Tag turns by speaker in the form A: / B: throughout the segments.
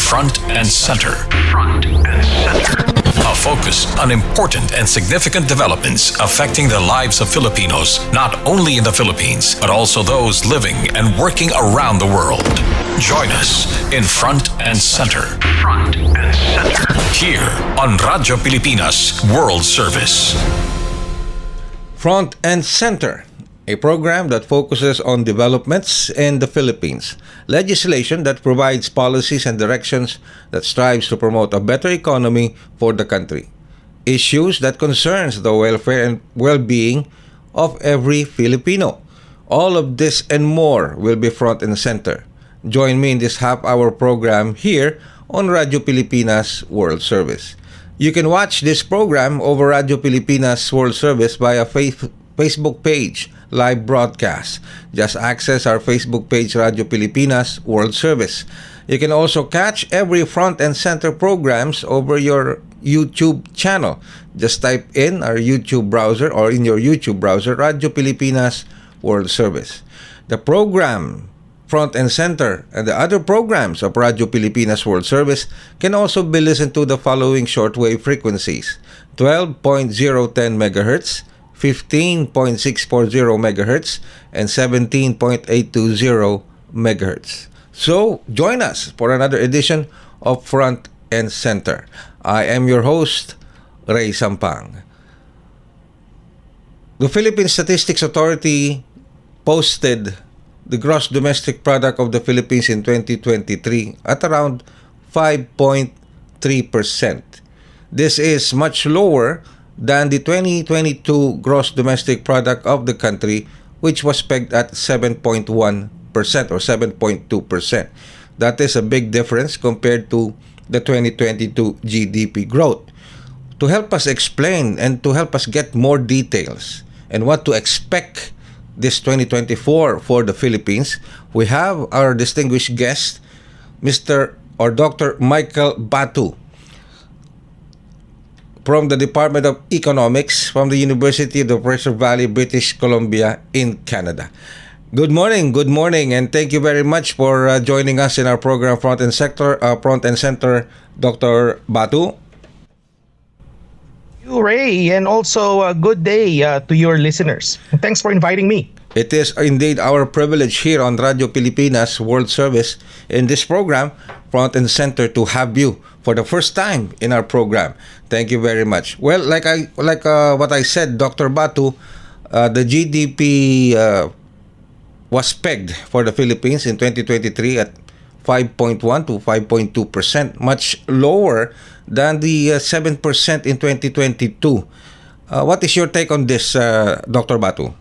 A: Front and Center. Front and Center. A focus on important and significant developments affecting the lives of Filipinos, not only in the Philippines, but also those living and working around the world. Join us in Front and Center. Front and Center. Here on Radyo Pilipinas World Service.
B: Front and Center, a program that focuses on developments in the Philippines, legislation that provides policies and directions that strives to promote a better economy for the country, issues that concerns the welfare and well-being of every Filipino. All of this and more will be front and center. Join me in this half-hour program here on Radyo Pilipinas World Service. You can watch this program over Radyo Pilipinas World Service via Facebook page, live broadcast. Just access our Facebook page, Radyo Pilipinas World Service. You can also catch every front and center programs over your YouTube channel. Just type in our YouTube browser or in your YouTube browser, Radyo Pilipinas World Service. The program Front and Center and the other programs of Radyo Pilipinas World Service can also be listened to the following shortwave frequencies: 12.010 MHz, 15.640 MHz, and 17.820 MHz. So, join us for another edition of Front and Center. I am your host, Rey Sampang. The Philippine Statistics Authority posted the gross domestic product of the Philippines in 2023 at around 5.3%. This is much lower than the 2022 gross domestic product of the country, which was pegged at 7.1% or 7.2%. That is a big difference compared to the 2022 GDP growth. To help us explain and to help us get more details and what to expect this 2024 for the Philippines, we have our distinguished guest, Dr. Michael Batu, from the Department of Economics from the University of the Fraser Valley, British Columbia in Canada. Good morning, and thank you very much for joining us in our program Front and Center, Dr. Batu.
C: You, Ray, and also a good day to your listeners. Thanks for inviting me.
B: It is indeed our privilege here on Radio Pilipinas World Service in this program, Front and Center, to have you for the first time in our program. Thank you very much. Well, like what I said, Dr. Batu, the GDP was pegged for the Philippines in 2023 at 5.1 to 5.2%, much lower than the 7% in 2022. What is your take on this, Dr. Batu?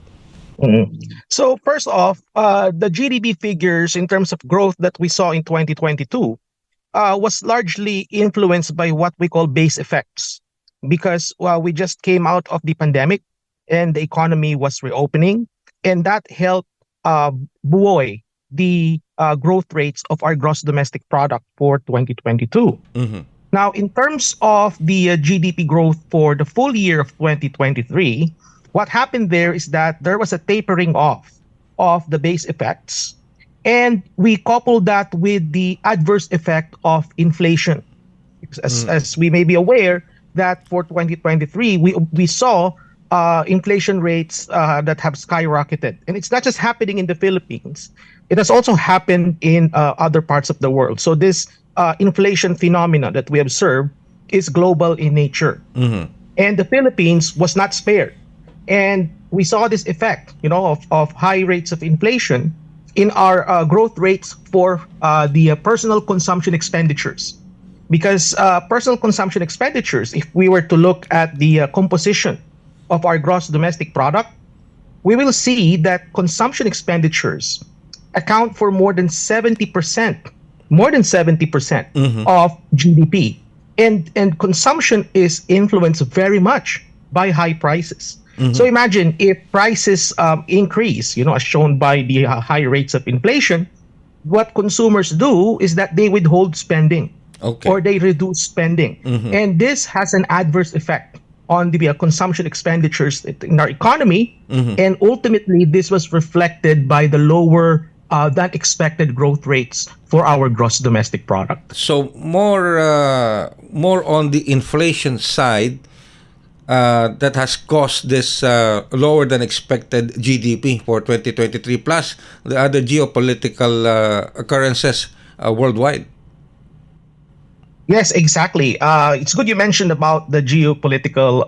C: So first off, the GDP figures in terms of growth that we saw in 2022 was largely influenced by what we call base effects, because we just came out of the pandemic and the economy was reopening, and that helped buoy the growth rates of our gross domestic product for 2022. Mm-hmm. Now, in terms of the GDP growth for the full year of 2023, what happened there is that there was a tapering off of the base effects, and we coupled that with the adverse effect of inflation. As we may be aware that for 2023, we saw inflation rates that have skyrocketed. And it's not just happening in the Philippines. It has also happened in other parts of the world. So this inflation phenomena that we observe is global in nature. Mm-hmm. And the Philippines was not spared. And we saw this effect, of high rates of inflation in our growth rates for the personal consumption expenditures. Because personal consumption expenditures, if we were to look at the composition of our gross domestic product, we will see that consumption expenditures account for more than 70% mm-hmm. of GDP. And consumption is influenced very much by high prices. Mm-hmm. So imagine if prices increase, as shown by the high rates of inflation, what consumers do is that they withhold spending or they reduce spending. Mm-hmm. And this has an adverse effect on the consumption expenditures in our economy. Mm-hmm. And ultimately, this was reflected by the lower than expected growth rates for our gross domestic product.
B: So more on the inflation side that has caused this lower than expected GDP for 2023, plus the other geopolitical occurrences worldwide.
C: Yes, exactly. It's good you mentioned about the geopolitical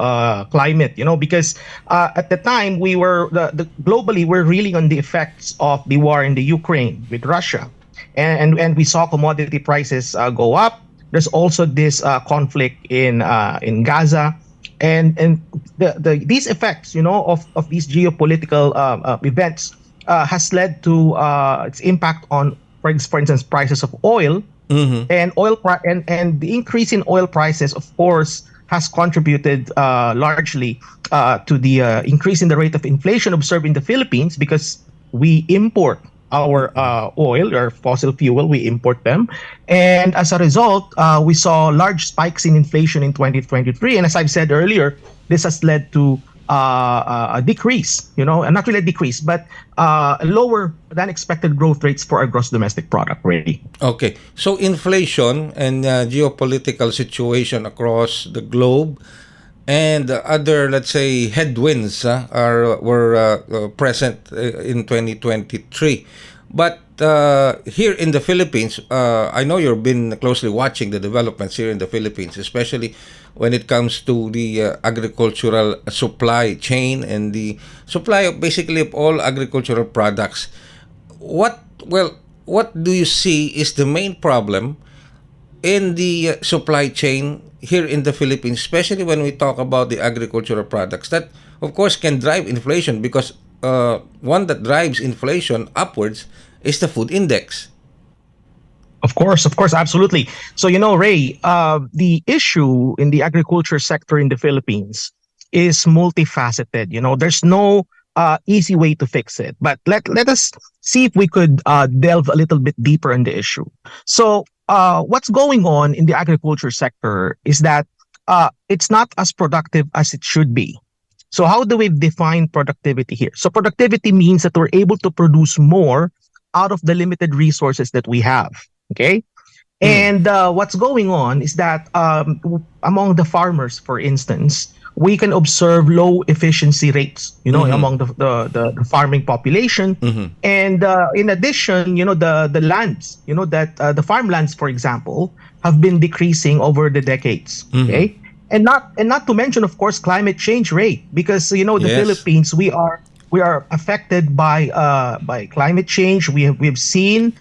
C: climate, because at the time globally we're reeling on the effects of the war in the Ukraine with Russia, and we saw commodity prices go up. There's also this conflict in Gaza, and these effects, of these geopolitical events has led to its impact on, for instance, prices of oil. And and the increase in oil prices, of course, has contributed largely to the increase in the rate of inflation observed in the Philippines, because we import our oil or fossil fuel, we import them, and as a result, we saw large spikes in inflation in 2023. And as I've said earlier, this has led to a decrease, not really a decrease, but lower than expected growth rates for our gross domestic product, really.
B: Okay, so inflation and geopolitical situation across the globe and other, let's say, headwinds were present in 2023. But here in the Philippines, I know you've been closely watching the developments here in the Philippines, especially when it comes to the agricultural supply chain and the supply of basically of all agricultural products. What do you see is the main problem in the supply chain here in the Philippines, especially when we talk about the agricultural products that, of course, can drive inflation, because one that drives inflation upwards is the food index.
C: Of course, absolutely. So, Ray, the issue in the agriculture sector in the Philippines is multifaceted. There's no easy way to fix it. But let us see if we could delve a little bit deeper in the issue. So, what's going on in the agriculture sector is that it's not as productive as it should be. So, how do we define productivity here? So, productivity means that we're able to produce more out of the limited resources that we have. Okay. And what's going on is that among the farmers, for instance, we can observe low efficiency rates, among the farming population. And in addition, the lands, that the farmlands, for example, have been decreasing over the decades. Okay. And not to mention, of course, climate change rate, because the
B: Yes.
C: Philippines, we are affected by climate change. We've seen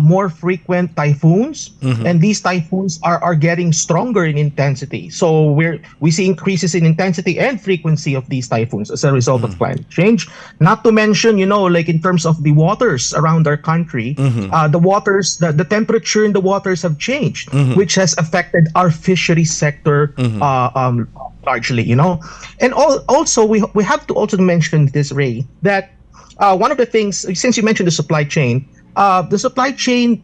C: more frequent typhoons, and these typhoons are getting stronger in intensity. So we see increases in intensity and frequency of these typhoons as a result of climate change. Not to mention, like in terms of the waters around our country, the waters, the temperature in the waters have changed, which has affected our fishery sector largely. And also we have to also mention this, Ray, that one of the things, since you mentioned the supply chain,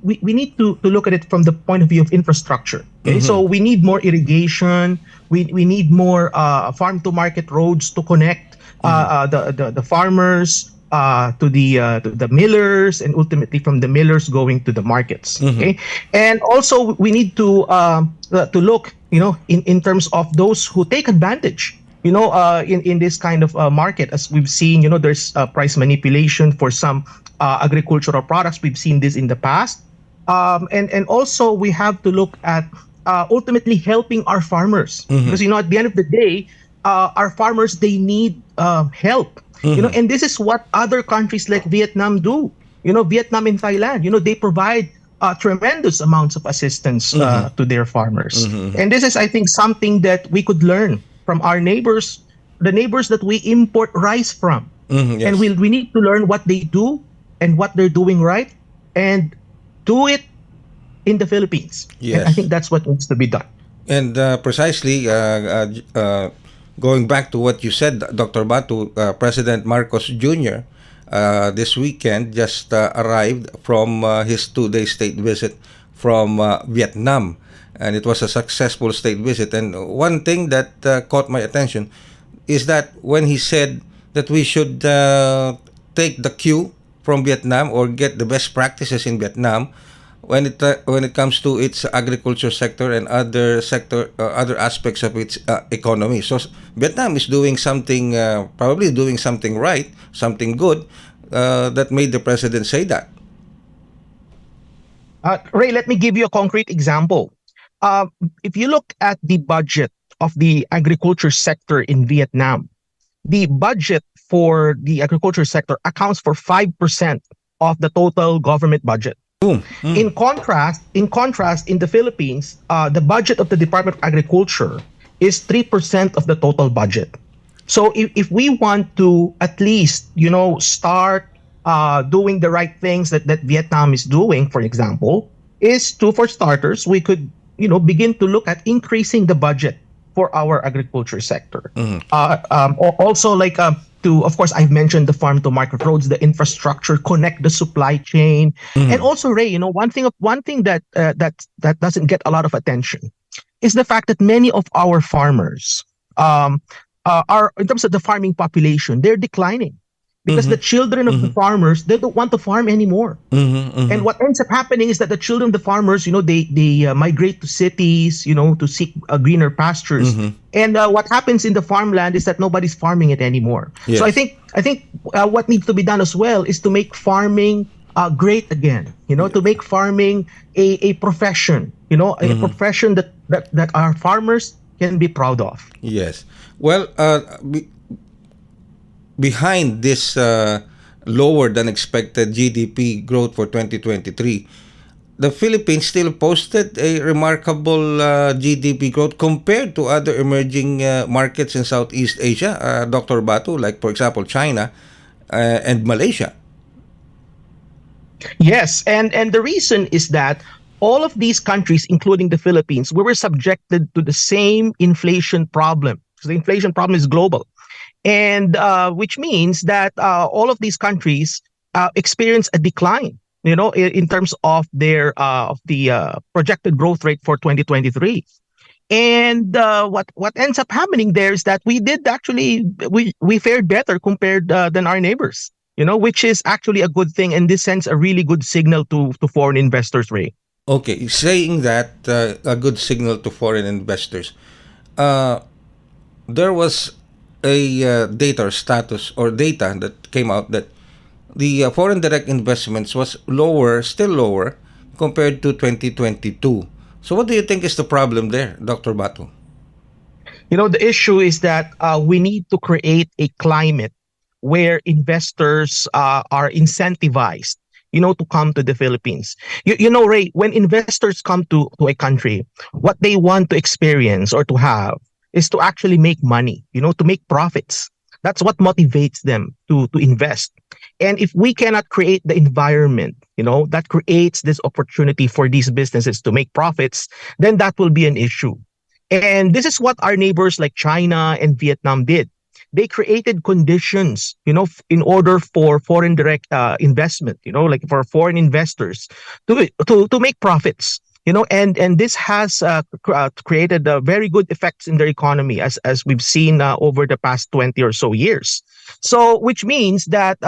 C: we need to look at it from the point of view of infrastructure. Okay, so we need more irrigation. We need more farm to market roads to connect the farmers to the millers, and ultimately from the millers going to the markets. Okay, and also we need to look, in terms of those who take advantage. In this kind of market, as we've seen, there's price manipulation for some agricultural products. We've seen this in the past. And also we have to look at ultimately helping our farmers. Because, at the end of the day, our farmers, they need help. And this is what other countries like Vietnam do. Vietnam and Thailand, they provide tremendous amounts of assistance to their farmers. And this is, I think, something that we could learn from our neighbors, the neighbors that we import rice from.
B: Yes.
C: And we need to learn what they do and what they're doing right, and do it in the Philippines.
B: Yes.
C: And I think that's what needs to be done.
B: And precisely, going back to what you said, Dr. Batu, President Marcos Jr. This weekend just arrived from his 2-day state visit from Vietnam. And it was a successful state visit. And one thing that caught my attention is that when he said that we should take the cue from Vietnam or get the best practices in Vietnam when it comes to its agriculture sector and other aspects of its economy. So Vietnam is doing something, probably doing something right, something good, that made the president say that.
C: Ray, let me give you a concrete example. Uh, if you look at the budget of the agriculture sector in Vietnam, the budget for the agriculture sector accounts for 5% of the total government budget.
B: Boom.
C: In contrast, in the Philippines, the budget of the Department of Agriculture is 3% of the total budget. So if we want to at least, start doing the right things that Vietnam is doing, for example, is to, for starters, we could, begin to look at increasing the budget for our agriculture sector. Also, like to, of course, I've mentioned the farm to market roads, the infrastructure, connect the supply chain, and also, Ray, one thing that doesn't get a lot of attention is the fact that many of our farmers are, in terms of the farming population, they're declining because the children of the farmers, they don't want to farm anymore. And what ends up happening is that the children of the farmers, they migrate to cities, to seek greener pastures. And what happens in the farmland is that nobody's farming it anymore.
B: Yes.
C: So I think what needs to be done as well is to make farming great again. To make farming a profession. A profession that our farmers can be proud of.
B: Yes. Well, behind this lower than expected GDP growth for 2023, the Philippines still posted a remarkable GDP growth compared to other emerging markets in Southeast Asia, Dr. Batu, like, for example, China and Malaysia.
C: Yes, and the reason is that all of these countries, including the Philippines, we were subjected to the same inflation problem. So the inflation problem is global, and which means that all of these countries experience a decline. In terms of their of the projected growth rate for 2023. And what ends up happening there is that we fared better compared than our neighbors. Which is actually a good thing, in this sense, a really good signal to foreign investors, Ray.
B: Okay, saying that a good signal to foreign investors. Uh, there was a data or status or data that came out that the foreign direct investments was still lower compared to 2022. So what do you think is the problem there, Dr. Batu?
C: The issue is that we need to create a climate where investors are incentivized, to come to the Philippines. Ray, when investors come to a country, what they want to experience or to have is to actually make money, to make profits. That's what motivates them to invest. And if we cannot create the environment, that creates this opportunity for these businesses to make profits, then that will be an issue. And this is what our neighbors like China and Vietnam did. They created conditions, in order for foreign direct investment, like for foreign investors to make profits. And this has created very good effects in their economy, as we've seen over the past 20 or so years. So, which means that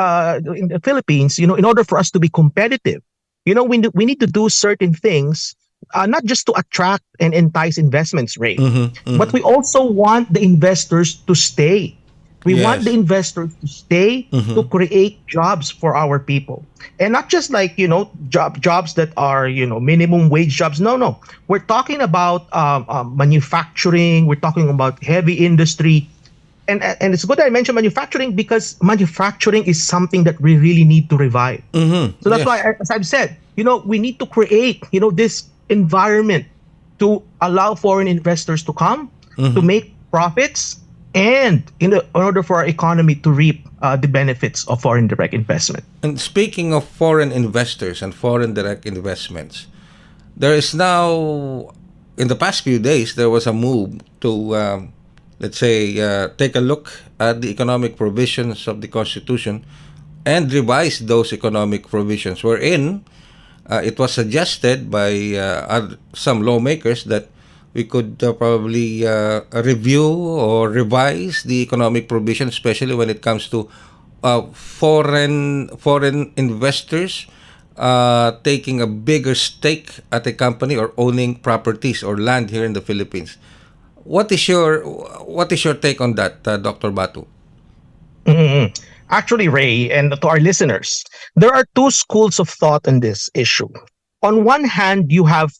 C: in the Philippines, in order for us to be competitive, we need to do certain things, not just to attract and entice investments, Ray, but we also want the investors to stay. We want the investors to stay, to create jobs for our people. And not just like, jobs that are, minimum wage jobs. No. We're talking about manufacturing. We're talking about heavy industry. And it's good that I mentioned manufacturing, because manufacturing is something that we really need to revive. So that's why, as I've said, we need to create, this environment to allow foreign investors to come, to make profits, and in order for our economy to reap the benefits of foreign direct investment.
B: And speaking of foreign investors and foreign direct investments, there is now, in the past few days, there was a move to, let's say, take a look at the economic provisions of the Constitution and revise those economic provisions, wherein it was suggested by some lawmakers that we could probably review or revise the economic provision, especially when it comes to foreign investors taking a bigger stake at a company or owning properties or land here in the Philippines. What is your take on that, Dr. Batu?
C: Mhm. Actually, Ray, and to our listeners, there are two schools of thought on this issue. On one hand, you have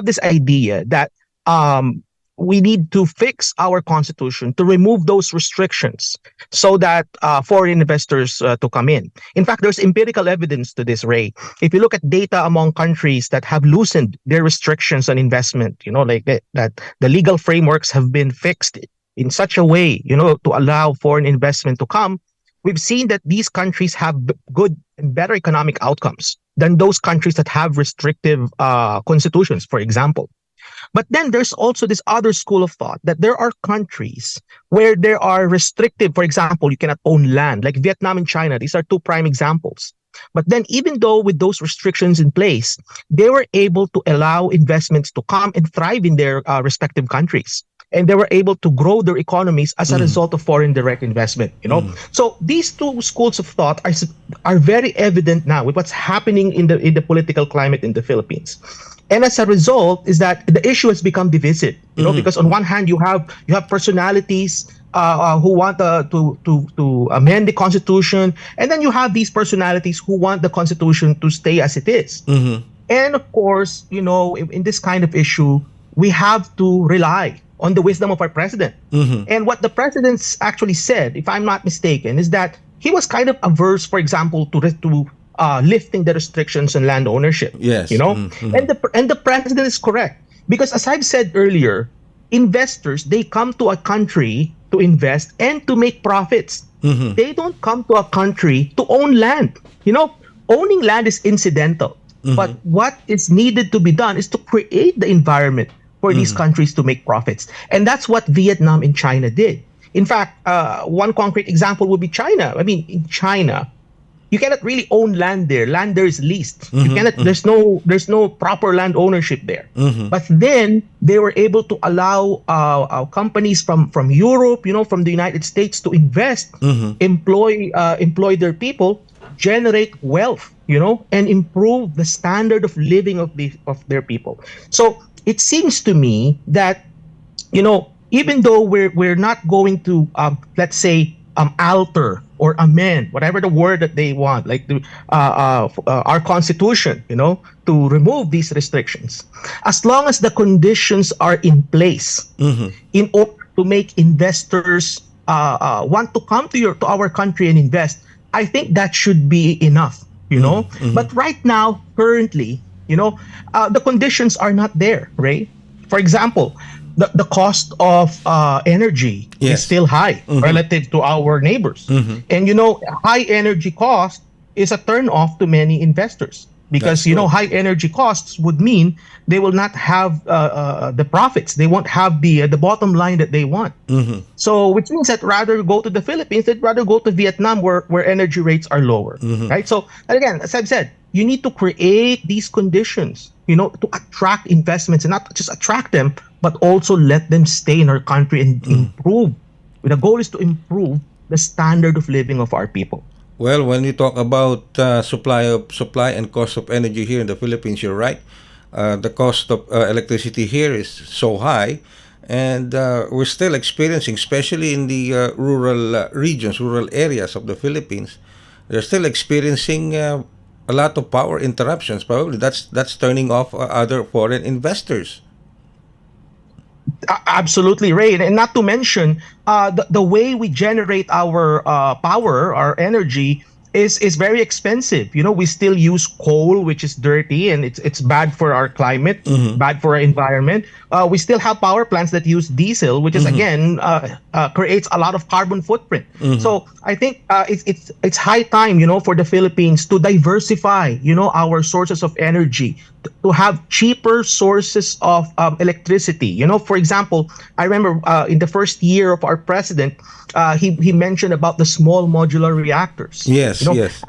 C: this idea that um, we need to fix our constitution to remove those restrictions so that foreign investors to come in. In fact, there's empirical evidence to this, Ray. If you look at data among countries that have loosened their restrictions on investment, like that the legal frameworks have been fixed in such a way, to allow foreign investment to come, we've seen that these countries have good and better economic outcomes than those countries that have restrictive constitutions, for example. But then there's also this other school of thought that there are countries where there are restrictive, for example, you cannot own land, like Vietnam and China. These are two prime examples. But then, even though with those restrictions in place, they were able to allow investments to come and thrive in their respective countries. And they were able to grow their economies as a result of foreign direct investment. So these two schools of thought are very evident now with what's happening in the political climate in the Philippines. And as a result, is that the issue has become divisive. Because on one hand you have personalities who want to amend the constitution, and then you have these personalities who want the constitution to stay as it is. And of course, in this kind of issue, we have to rely on the wisdom of our president. And what the president's actually said, if I'm not mistaken, is that he was kind of averse, for example, to lifting the restrictions on land ownership.
B: Yes.
C: And the president is correct, because as I've said earlier, investors, they come to a country to invest and to make profits. They don't come to a country to own land. Owning land is incidental. But what is needed to be done is to create the environment for these countries to make profits. And that's what Vietnam and China did. In fact, one concrete example would be China. I mean, in China, you cannot really own land there. Land there is leased. You cannot. There's no proper land ownership there. But then they were able to allow companies from Europe, from the United States, to invest, employ their people, generate wealth, and improve the standard of living of their people. So it seems to me that, even though we're not going to let's say alter or amend, whatever the word that they want, like our constitution, to remove these restrictions, as long as the conditions are in place in order to make investors want to come to our country and invest, I think that should be enough. But right now, currently, the conditions are not there, Ray. For example, the cost of energy is still high relative to our neighbors. And high energy cost is a turn off to many investors, because high energy costs would mean they will not have the profits. They won't have the bottom line that they want. So which means that rather go to the Philippines, they'd rather go to Vietnam where energy rates are lower. Right? So again, as I've said, you need to create these conditions, to attract investments, and not just attract them, but also let them stay in our country and improve. The goal is to improve the standard of living of our people.
B: Well, when we talk about supply and cost of energy here in the Philippines, you're right. The cost of electricity here is so high, and we're still experiencing, especially in the rural regions, rural areas of the Philippines, they're still experiencing a lot of power interruptions. Probably that's turning off other foreign investors.
C: Absolutely, Ray. And not to mention, the way we generate our power, our energy, is very expensive. We still use coal, which is dirty, and it's bad for our climate, bad for our environment. We still have power plants that use diesel, which is again creates a lot of carbon footprint. So I think it's high time, for the Philippines to diversify, our sources of energy, to have cheaper sources of electricity. For example, I remember in the first year of our president, he mentioned about the small modular reactors.
B: Yes, yes.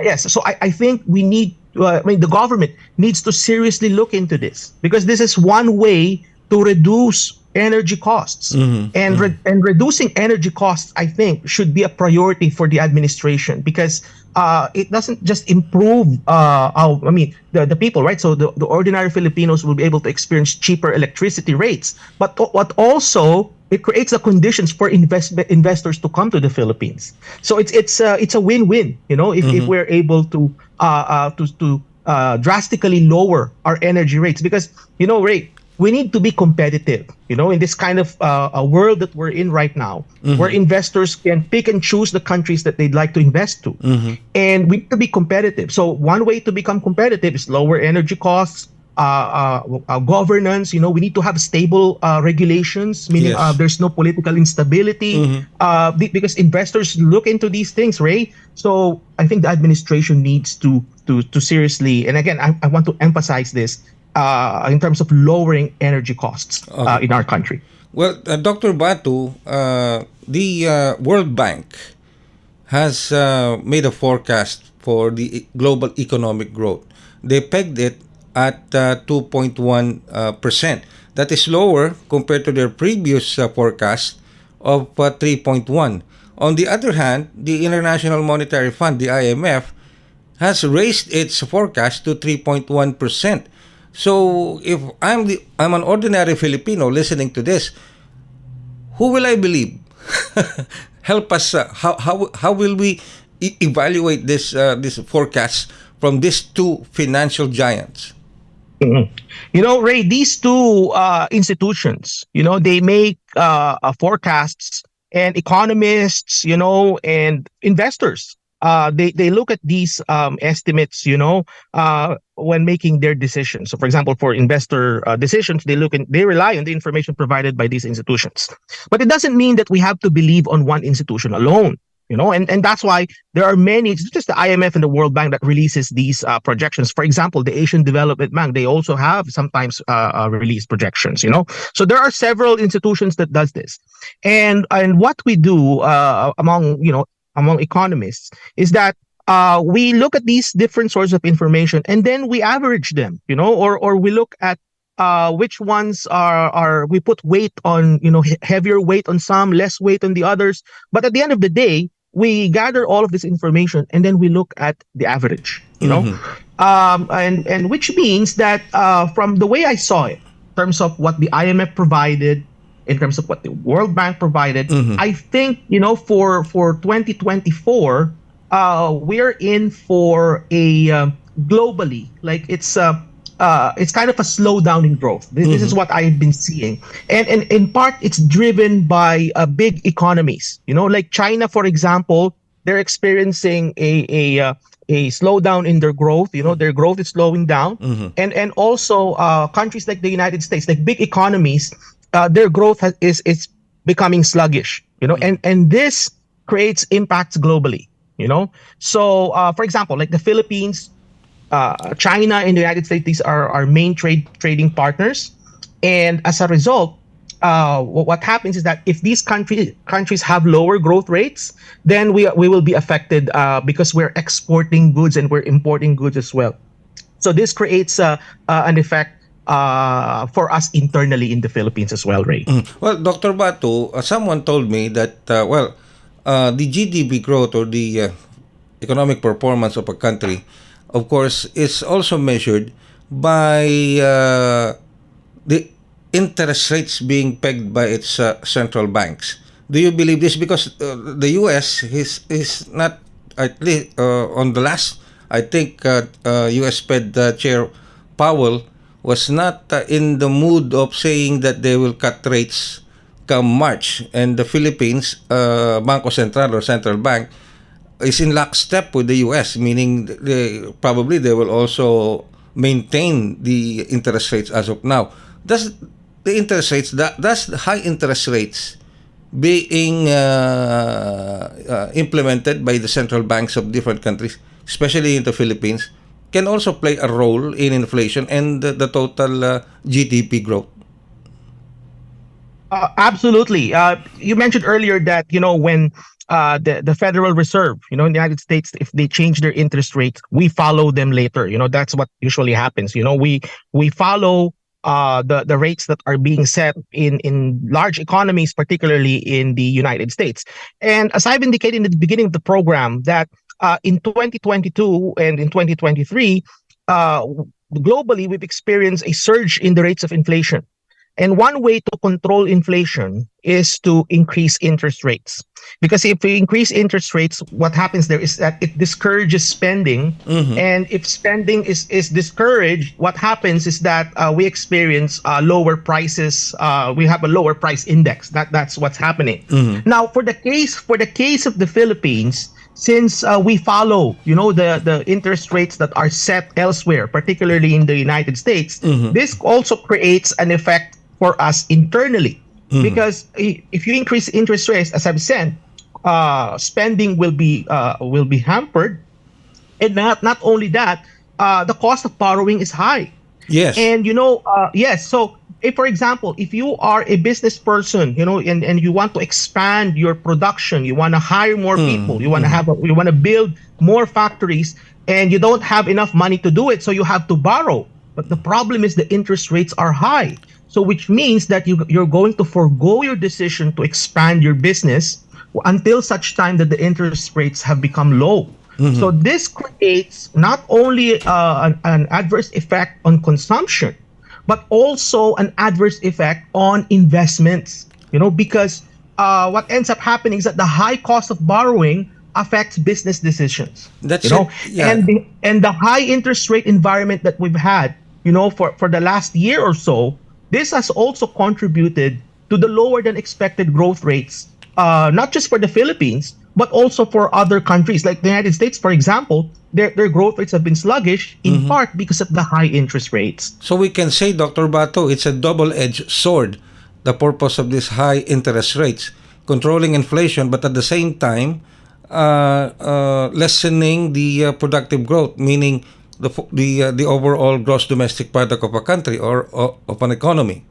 C: Yes. So I think we need, the government needs to seriously look into this, because this is one way to reduce energy costs.
B: Mm-hmm.
C: And reducing energy costs, I think, should be a priority for the administration, because it doesn't just improve the people, right? So the ordinary Filipinos will be able to experience cheaper electricity rates, but what also it creates the conditions for investors to come to the Philippines. So it's a win-win, if
B: Mm-hmm.
C: we're able to drastically lower our energy rates, because Ray, we need to be competitive, in this kind of a world that we're in right now, where
B: Mm-hmm.
C: investors can pick and choose the countries that they'd like to invest to.
B: Mm-hmm.
C: And we need to be competitive. So one way to become competitive is lower energy costs, governance. We need to have stable regulations, meaning
B: Yes.
C: there's no political instability,
B: Mm-hmm.
C: because investors look into these things, Ray. So I think the administration needs to seriously, and again, I want to emphasize this, in terms of lowering energy costs
B: Okay.
C: in our country.
B: Well, Dr. Batu, the World Bank has made a forecast for the global economic growth. They pegged it at 2.1%. That is lower compared to their previous forecast of 3.1. On the other hand, the International Monetary Fund, the IMF, has raised its forecast to 3.1%. So if I'm an ordinary Filipino listening to this, who will I believe? Help us. How will we evaluate this forecast from these two financial giants?
C: Mhm. Ray, these two institutions, they make forecasts, and economists, and investors, they look at these estimates, when making their decisions. So, for example, for investor decisions, they rely on the information provided by these institutions. But it doesn't mean that we have to believe on one institution alone. And that's why there are many. It's not just the IMF and the World Bank that releases these projections. For example, the Asian Development Bank, they also have sometimes release projections. So there are several institutions that does this, and what we do among economists is that we look at these different sources of information, and then we average them, or we look at which ones are we put weight on, heavier weight on some, less weight on the others. But at the end of the day, we gather all of this information, and then we look at the average,
B: Mm-hmm.
C: and which means that from the way I saw it, in terms of what the IMF provided, in terms of what the World Bank provided,
B: Mm-hmm.
C: I think for 2024, we're in for a globally, like it's kind of a slowdown in growth. This is
B: Mm-hmm.
C: what I've been seeing, and in part it's driven by big economies. Like China, for example, they're experiencing a slowdown in their growth. Their growth is slowing down,
B: Mm-hmm.
C: and also countries like the United States, like big economies, their growth is becoming sluggish. And this creates impacts globally. So for example, like the Philippines, China and the United States, these are our main trading partners, and as a result, what happens is that if these countries have lower growth rates, then we will be affected, because we're exporting goods and we're importing goods as well. So this creates an effect for us internally in the Philippines as well, Ray.
B: Well, Dr. Batu, someone told me that, the GDP growth, or the economic performance of a country, of course, is also measured by the interest rates being pegged by its central banks. Do you believe this? Because the U.S. is not, at least on the last, I think U.S. Fed Chair Powell was not in the mood of saying that they will cut rates come March, and the Philippines Banco Central, or central bank, is in lockstep with the U.S., meaning probably they will also maintain the interest rates as of now. Does the interest rates, does the high interest rates being implemented by the central banks of different countries, especially in the Philippines, can also play a role in inflation and the total GDP growth?
C: Absolutely. You mentioned earlier that when the Federal Reserve, in the United States, if they change their interest rates, we follow them later. That's what usually happens. We follow the rates that are being set in large economies, particularly in the United States. And as I've indicated in the beginning of the program, that in 2022 and in 2023, uh, globally we've experienced a surge in the rates of inflation. And one way to control inflation is to increase interest rates. Because if we increase interest rates, what happens there is that it discourages spending. And if spending is discouraged, what happens is that we experience lower prices. We have a lower price index. That's what's happening. Now, for the case of the Philippines, since we follow, the interest rates that are set elsewhere, particularly in the United States, this also creates an effect for us internally. Because if you increase interest rates, as I've said, spending will be hampered, and not only that, the cost of borrowing is high.
B: Yes.
C: And yes. So, if for example, if you are a business person, and you want to expand your production, you want to hire more people, you want to build more factories, and you don't have enough money to do it, so you have to borrow. But the problem is the interest rates are high. So, which means that you're going to forego your decision to expand your business until such time that the interest rates have become low. So this creates not only an adverse effect on consumption, but also an adverse effect on investments. Because what ends up happening is that the high cost of borrowing affects business decisions.
B: That's
C: you know,
B: it. Yeah.
C: and the high interest rate environment that we've had, for the last year or so, this has also contributed to the lower than expected growth rates, not just for the Philippines, but also for other countries like the United States, for example. Their growth rates have been sluggish in part because of the high interest rates.
B: So we can say, Dr. Bato, it's a double-edged sword, the purpose of these high interest rates, controlling inflation, but at the same time, lessening the productive growth, meaning the overall gross domestic product of a country or of an economy.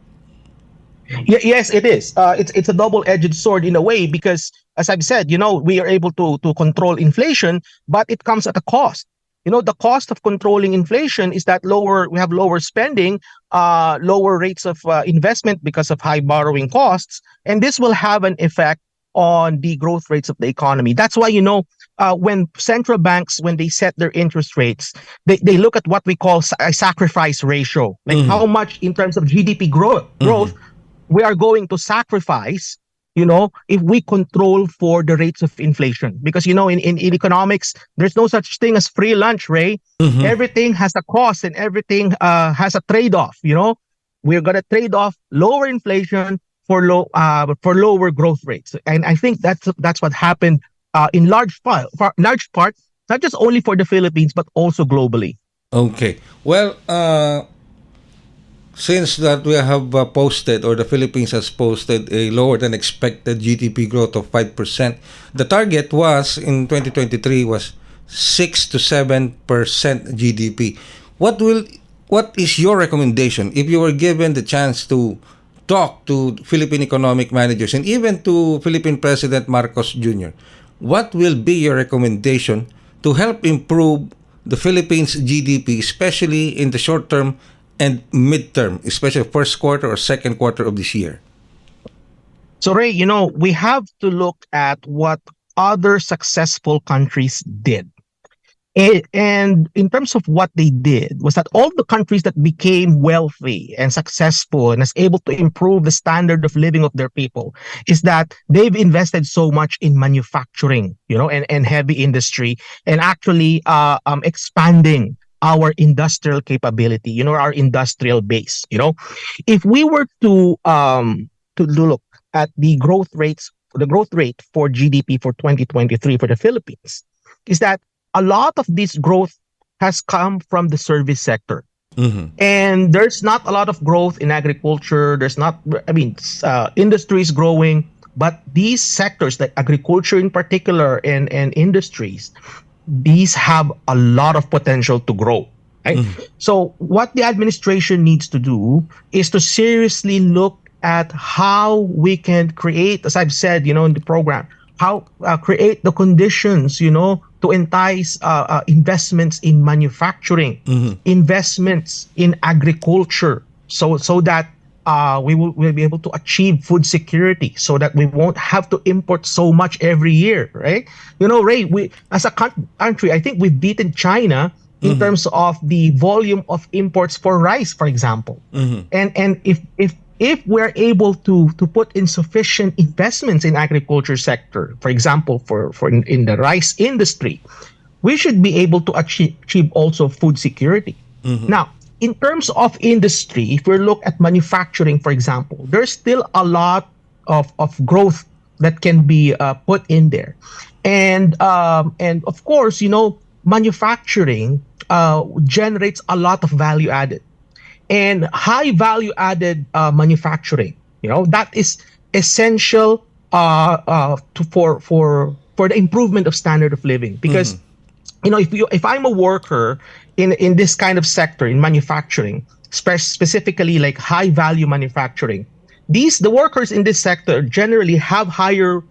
C: Yes, it is. It's a double-edged sword in a way because, as I've said, we are able to control inflation, but it comes at a cost. The cost of controlling inflation is that we have lower spending, lower rates of investment because of high borrowing costs, and this will have an effect on the growth rates of the economy. That's why, when central banks, when they set their interest rates, they look at what we call a sacrifice ratio, like how much in terms of GDP growth we are going to sacrifice, if we control for the rates of inflation. Because, in economics, there's no such thing as free lunch, Ray. Everything has a cost and everything has a trade-off. We're going to trade off lower inflation for lower growth rates. And I think that's what happened in large part, not just only for the Philippines, but also globally.
B: Okay. Well, since that we have posted, or the Philippines has posted, a lower than expected GDP growth of 5%, the target was in 2023 was 6 to 7% GDP. What is your recommendation if you were given the chance to talk to Philippine economic managers and even to Philippine President Marcos Jr.? What will be your recommendation to help improve the Philippines GDP, especially in the short term and midterm, especially first quarter or second quarter of this year?
C: So, Ray, we have to look at what other successful countries did. And in terms of what they did, was that all the countries that became wealthy and successful and is able to improve the standard of living of their people, is that they've invested so much in manufacturing, and heavy industry, and actually expanding our industrial capability, our industrial base. If we were to look at the growth rate for GDP for 2023 for the Philippines, is that a lot of this growth has come from the service sector. And there's not a lot of growth in agriculture. Industry is growing, but these sectors like agriculture in particular and industries, these have a lot of potential to grow. Right? So what the administration needs to do is to seriously look at how we can create, as I've said, in the program, how create the conditions, to entice investments in manufacturing, investments in agriculture, so that we'll be able to achieve food security, so that we won't have to import so much every year, right? Ray, we as a country, I think we've beaten China in terms of the volume of imports for rice, for example. And if we're able to put in sufficient investments in agriculture sector, for example, for in the rice industry, we should be able to achieve also food security. Now, in terms of industry, if we look at manufacturing, for example, there's still a lot of growth that can be put in there. And of course, manufacturing generates a lot of value added. And high value added manufacturing, that is essential for the improvement of standard of living. Because if I'm a worker in this kind of sector, in manufacturing, specifically like high value manufacturing, the workers in this sector generally have higher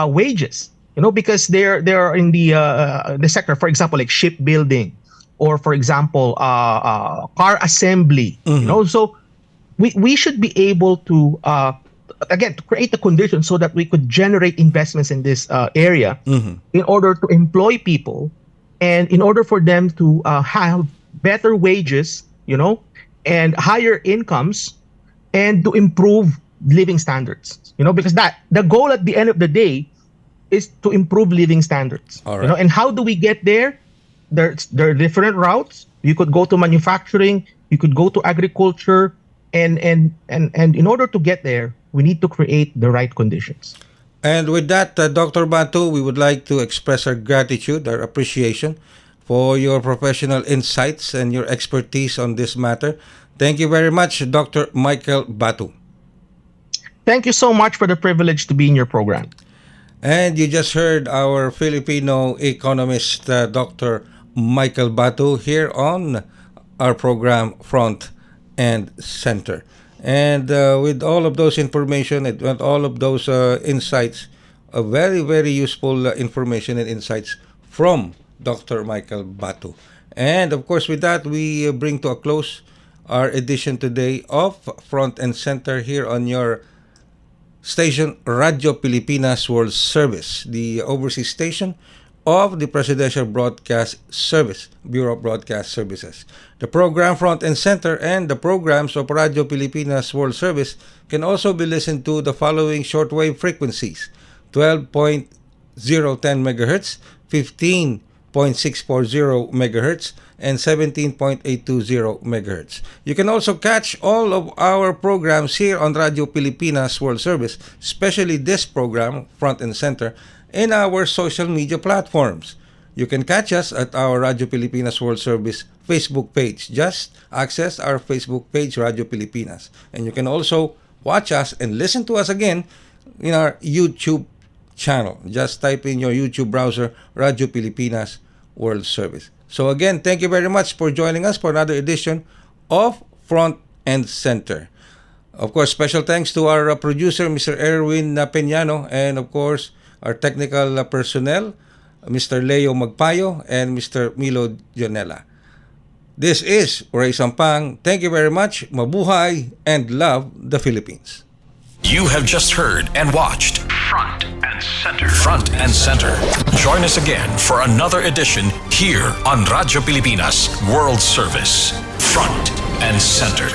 C: wages, because they're in the sector, for example, like shipbuilding, or for example, car assembly. So we should be able to again, to create the conditions so that we could generate investments in this area in order to employ people, and in order for them to have better wages, and higher incomes, and to improve living standards, because the goal at the end of the day is to improve living standards.
B: All right.
C: And how do we get there? There are different routes. You could go to manufacturing, you could go to agriculture, and in order to get there, we need to create the right conditions.
B: And with that, Dr. Batu, we would like to express our gratitude, our appreciation for your professional insights and your expertise on this matter. Thank you very much, Dr. Michael Batu.
C: Thank you so much for the privilege to be in your program.
B: And you just heard our Filipino economist, Dr. Michael Batu, here on our program Front and Center. And with all of those information and all of those insights, a very, very useful information and insights from Dr. Michael Batu. And of course, with that, we bring to a close our edition today of Front and Center here on your station, Radio Pilipinas World Service, the overseas station of the Presidential Broadcast Service, Bureau of Broadcast Services. The program Front and Center and the programs of Radio Pilipinas World Service can also be listened to the following shortwave frequencies: 12.010 MHz, 15.640 MHz, and 17.820 MHz. You can also catch all of our programs here on Radio Pilipinas World Service, especially this program, Front and Center, in our social media platforms. You can catch us at our Radio Pilipinas World Service Facebook page. Just access our Facebook page, Radio Pilipinas. And you can also watch us and listen to us again in our YouTube channel. Just type in your YouTube browser, Radio Pilipinas World Service. So again, thank you very much for joining us for another edition of Front and Center. Of course, special thanks to our producer, Mr. Erwin Peñano, and of course, our technical personnel, Mr. Leo Magpayo and Mr. Milo Dionela. This is Rey Sampang. Thank you very much. Mabuhay and love the Philippines.
A: You have just heard and watched Front and Center. Front and Center. Join us again for another edition here on Radio Pilipinas World Service. Front and Center.